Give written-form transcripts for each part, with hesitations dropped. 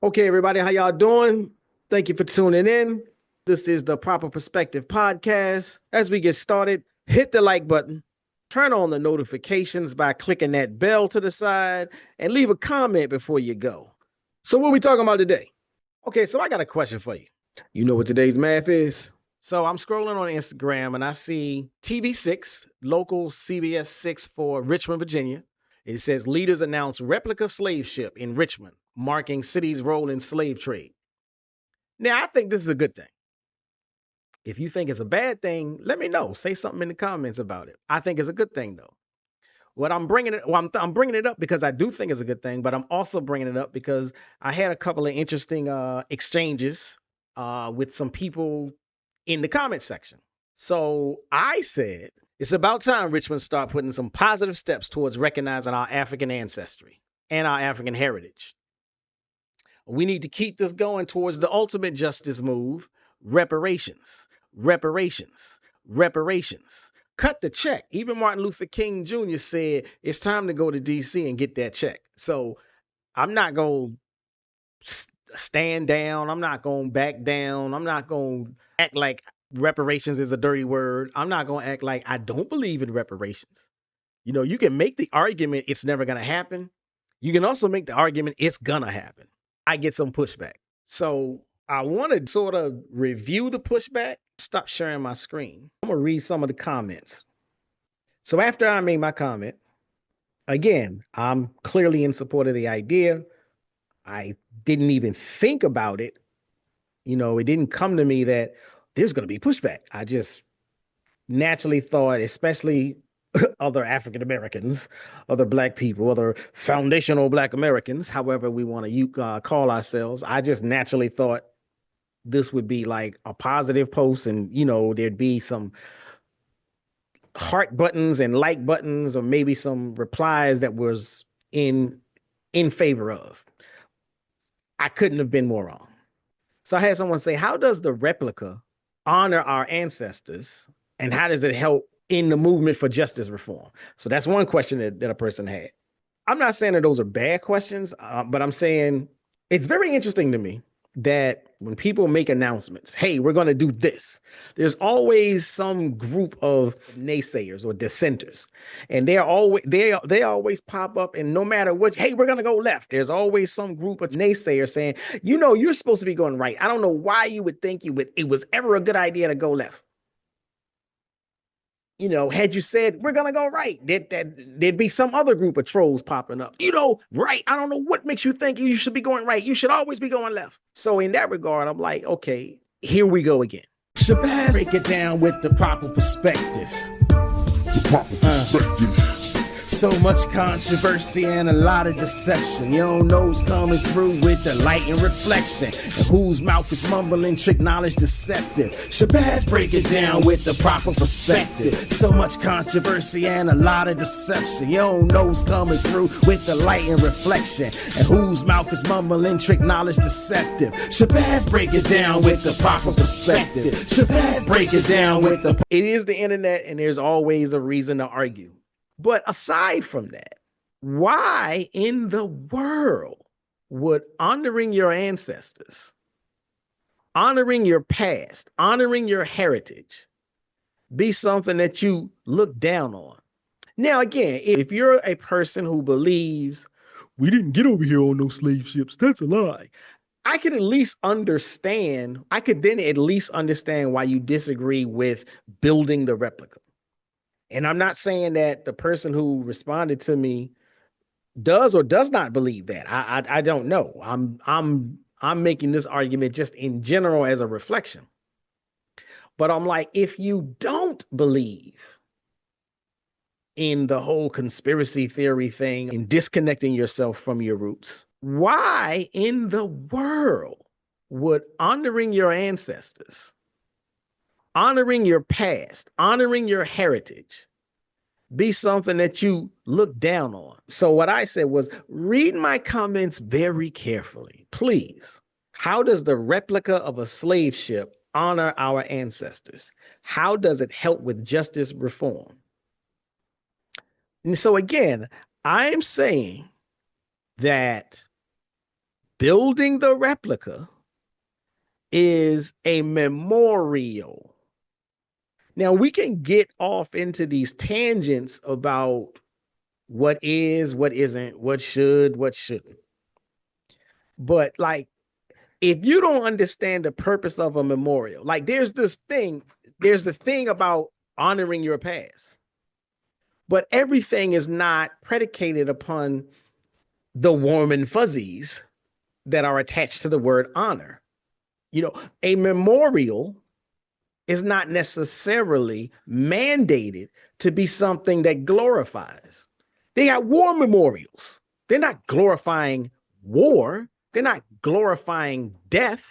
Okay, everybody, how y'all doing? Thank you for tuning in. This is the Proper Perspective Podcast. As we get started, hit the like button, turn on the notifications by clicking that bell to the side, and leave a comment before you go. So what are we talking about today? Okay, so I got a question for you. You know what today's math is? So I'm scrolling on Instagram and I see TV6, local CBS 6 for Richmond, Virginia. It says leaders announce replica slave ship in Richmond, marking city's role in slave trade. Now, I think this is a good thing. If you think it's a bad thing, let me know. Say something in the comments about it. I think it's a good thing, though. I'm bringing it up because I do think it's a good thing, but I'm also bringing it up because I had a couple of interesting exchanges with some people in the comment section. So I said, it's about time Richmond start putting some positive steps towards recognizing our African ancestry and our African heritage. We need to keep this going towards the ultimate justice move, reparations, reparations, reparations. Cut the check. Even Martin Luther King Jr. said it's time to go to D.C. and get that check. So I'm not going to stand down. I'm not going to back down. I'm not going to act like reparations is a dirty word. I'm not going to act like I don't believe in reparations. You know, you can make the argument it's never going to happen. You can also make the argument it's going to happen. I get some pushback. So I want to sort of review the pushback. Stop sharing my screen. I'm going to read some of the comments. So after I made my comment, again, I'm clearly in support of the idea. I didn't even think about it. You know, it didn't come to me that there's going to be pushback. I just naturally thought, especially other African Americans, other Black people, other foundational Black Americans, however we want to call ourselves, I just naturally thought this would be like a positive post, and you know, there'd be some heart buttons and like buttons, or maybe some replies that was in favor of. I couldn't have been more wrong. So I had someone say, how does the replica honor our ancestors, and how does it help in the movement for justice reform? So that's one question that a person had. I'm not saying that those are bad questions, but I'm saying it's very interesting to me that when people make announcements, hey, we're going to do this, there's always some group of naysayers or dissenters, and they always pop up, and no matter what, hey, we're going to go left, there's always some group of naysayers saying, you know, you're supposed to be going right. I don't know why you would think it was ever a good idea to go left. You know, had you said, we're going to go right, there'd be some other group of trolls popping up. You know, right, I don't know what makes you think you should be going right. You should always be going left. So in that regard, I'm like, okay, here we go again. Shabazz, break it down with the proper perspective. The proper perspective. So much controversy and a lot of deception. You don't know who's coming through with the light and reflection, and whose mouth is mumbling, trick knowledge deceptive. Shabazz, break it down with the proper perspective. So much controversy and a lot of deception. You don't know who's coming through with the light and reflection, and whose mouth is mumbling, trick knowledge deceptive. Shabazz, break it down with the proper perspective. Shabazz, break it down with the... It is the internet, and there's always a reason to argue. But aside from that, why in the world would honoring your ancestors, honoring your past, honoring your heritage be something that you look down on? Now, again, if you're a person who believes we didn't get over here on no slave ships, that's a lie, I could at least understand. I could then at least understand why you disagree with building the replica. And I'm not saying that the person who responded to me does or does not believe that. I don't know. I'm making this argument just in general as a reflection. But I'm like, if you don't believe in the whole conspiracy theory thing and disconnecting yourself from your roots, why in the world would honoring your ancestors, honoring your past, honoring your heritage be something that you look down on? So what I said was, read my comments very carefully, please. How does the replica of a slave ship honor our ancestors? How does it help with justice reform? And so again, I'm saying that building the replica is a memorial. Now, we can get off into these tangents about what is, what isn't, what should, what shouldn't. But like, if you don't understand the purpose of a memorial, like there's the thing about honoring your past, but everything is not predicated upon the warm and fuzzies that are attached to the word honor. You know, a memorial is not necessarily mandated to be something that glorifies. They got war memorials. They're not glorifying war. They're not glorifying death.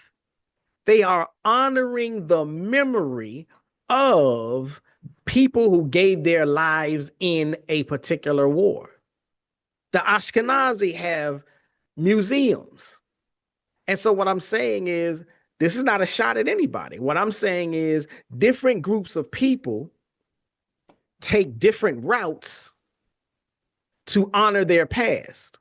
They are honoring the memory of people who gave their lives in a particular war. The Ashkenazi have museums. And so what I'm saying is, this is not a shot at anybody. What I'm saying is different groups of people take different routes to honor their past.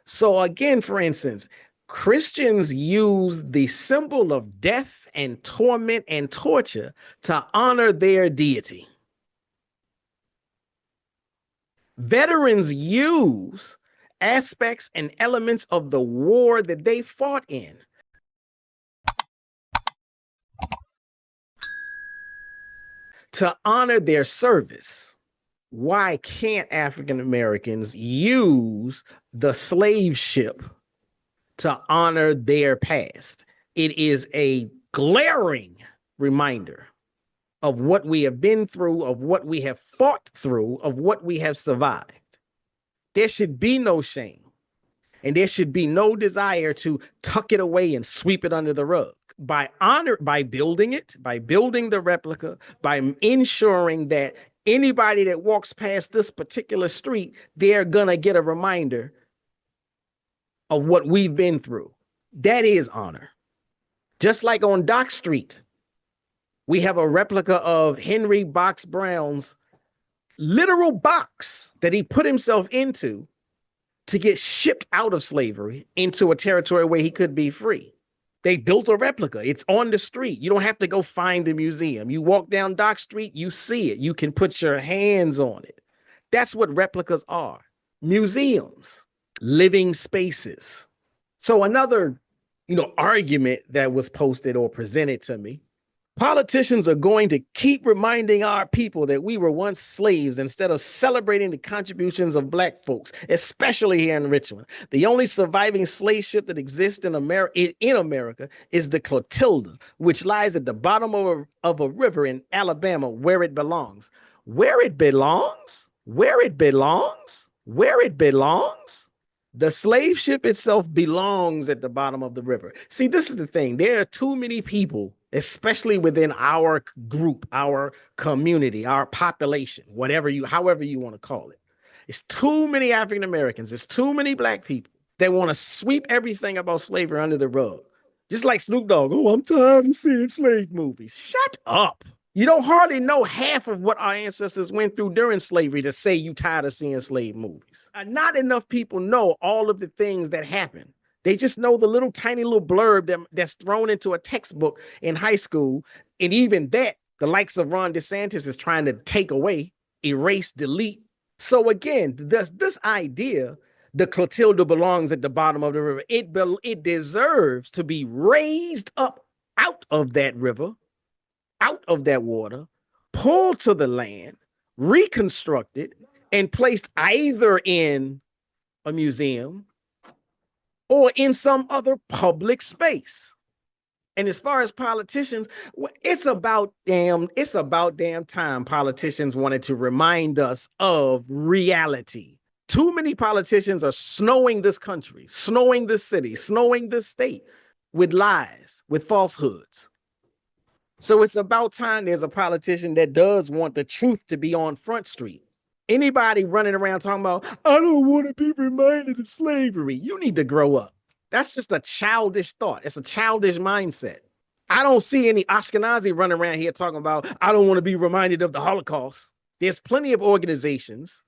So again, for instance, Christians use the symbol of death and torment and torture to honor their deity. Veterans use aspects and elements of the war that they fought in to honor their service. Why can't African Americans use the slave ship to honor their past? It is a glaring reminder of what we have been through, of what we have fought through, of what we have survived. There should be no shame, and there should be no desire to tuck it away and sweep it under the rug. By building it, by building the replica, by ensuring that anybody that walks past this particular street, they're gonna get a reminder of what we've been through. That is honor. Just like on Dock Street, we have a replica of Henry Box Brown's literal box that he put himself into to get shipped out of slavery into a territory where he could be free. They built a replica. It's on the street. You don't have to go find the museum. You walk down Dock Street, you see it. You can put your hands on it. That's what replicas are. Museums, living spaces. So another, argument that was posted or presented to me, politicians are going to keep reminding our people that we were once slaves instead of celebrating the contributions of Black folks, especially here in Richmond. The only surviving slave ship that exists in America is the Clotilda, which lies at the bottom of a river in Alabama, where it belongs. Where it belongs? Where it belongs? Where it belongs? The slave ship itself belongs at the bottom of the river. See, this is the thing. There are too many people, especially within our group, our community, our population, however you want to call it. It's too many African Americans. It's too many Black people that want to sweep everything about slavery under the rug. Just like Snoop Dogg. Oh, I'm tired of seeing slave movies. Shut up. You don't hardly know half of what our ancestors went through during slavery to say you tired of seeing slave movies. Not enough people know all of the things that happened. They just know the little tiny little blurb that's thrown into a textbook in high school. And even that, the likes of Ron DeSantis is trying to take away, erase, delete. So again, this idea, the Clotilda belongs at the bottom of the river. It deserves to be raised up out of that river, out of that water, pulled to the land, reconstructed, and placed either in a museum or in some other public space. And as far as politicians, it's about damn time politicians wanted to remind us of reality. Too many politicians are snowing this country, snowing this city, snowing this state with lies, with falsehoods. So it's about time there's a politician that does want the truth to be on Front Street. Anybody running around talking about, I don't want to be reminded of slavery. You need to grow up. That's just a childish thought. It's a childish mindset. I don't see any Ashkenazi running around here talking about, I don't want to be reminded of the Holocaust. There's plenty of organizations.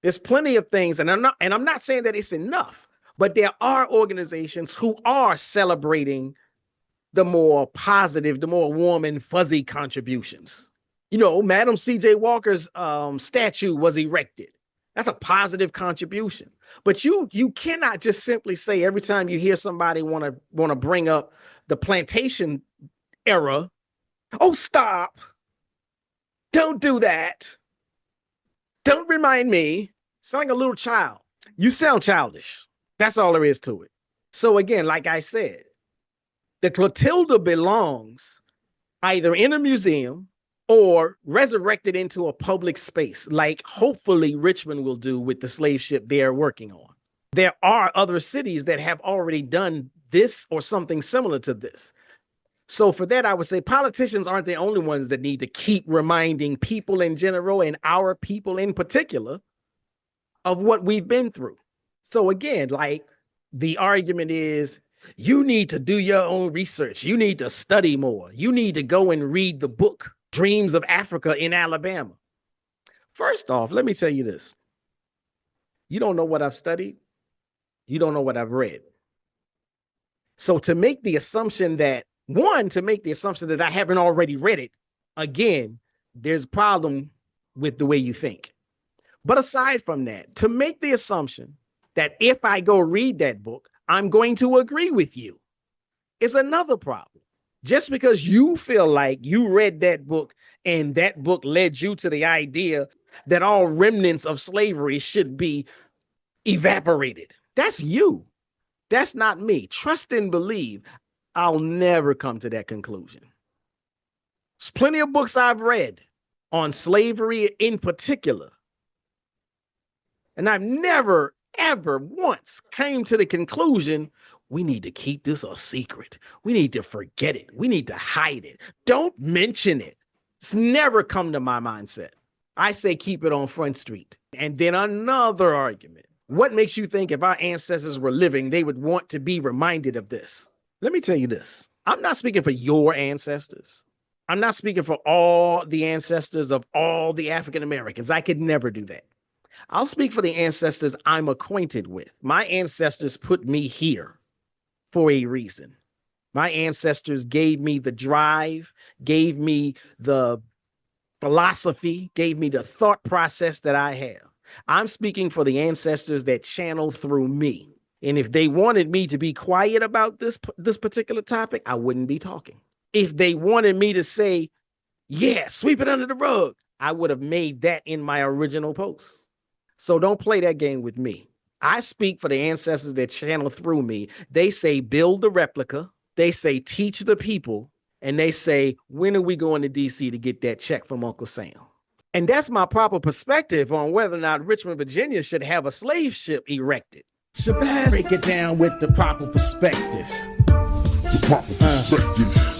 There's plenty of things. And I'm not saying that it's enough, But there are organizations who are celebrating the more positive, the more warm and fuzzy contributions. You know, Madam C.J. Walker's statue was erected. That's a positive contribution. But you cannot just simply say every time you hear somebody want to bring up the plantation era, oh, stop. Don't do that. Don't remind me. Sound like a little child. You sound childish. That's all there is to it. So again, like I said, the Clotilda belongs either in a museum or resurrected into a public space, like hopefully Richmond will do with the slave ship they're working on. There are other cities that have already done this or something similar to this. So for that, I would say politicians aren't the only ones that need to keep reminding people in general and our people in particular of what we've been through. So again, like the argument is, you need to do your own research. You need to study more. You need to go and read the book, Dreams of Africa in Alabama. First off, let me tell you this. You don't know what I've studied. You don't know what I've read. So to make the assumption that, I haven't already read it, again, there's a problem with the way you think. But aside from that, to make the assumption that if I go read that book, I'm going to agree with you is another problem. Just because you feel like you read that book and that book led you to the idea that all remnants of slavery should be evaporated. That's you. That's not me. Trust and believe I'll never come to that conclusion. There's plenty of books I've read on slavery in particular. And I've never, ever once came to the conclusion, we need to keep this a secret. We need to forget it. We need to hide it. Don't mention it. It's never come to my mindset. I say keep it on Front Street. And then another argument. What makes you think if our ancestors were living, they would want to be reminded of this? Let me tell you this. I'm not speaking for your ancestors. I'm not speaking for all the ancestors of all the African Americans. I could never do that. I'll speak for the ancestors I'm acquainted with. My ancestors put me here for a reason. My ancestors gave me the drive, gave me the philosophy, gave me the thought process that I have. I'm speaking for the ancestors that channel through me. And if they wanted me to be quiet about this particular topic, I wouldn't be talking. If they wanted me to say, yeah, sweep it under the rug, I would have made that in my original post. So don't play that game with me. I speak for the ancestors that channel through me. They say, build the replica. They say, teach the people. And they say, when are we going to DC to get that check from Uncle Sam? And that's my proper perspective on whether or not Richmond, Virginia should have a slave ship erected. Shabazz, break it down with the proper perspective. The proper perspective.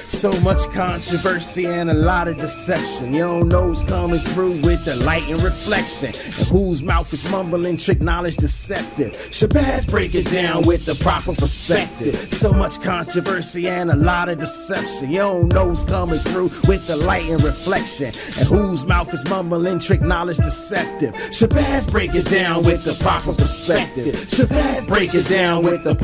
So much controversy and a lot of deception. You don't know who's coming through with the light and reflection, and whose mouth is mumbling, trick knowledge deceptive. Shabazz, break it down with the proper perspective. So much controversy and a lot of deception. You don't know who's coming through with the light and reflection, and whose mouth is mumbling, trick knowledge deceptive. Shabazz, break it down with the proper perspective. Shabazz, break it down with the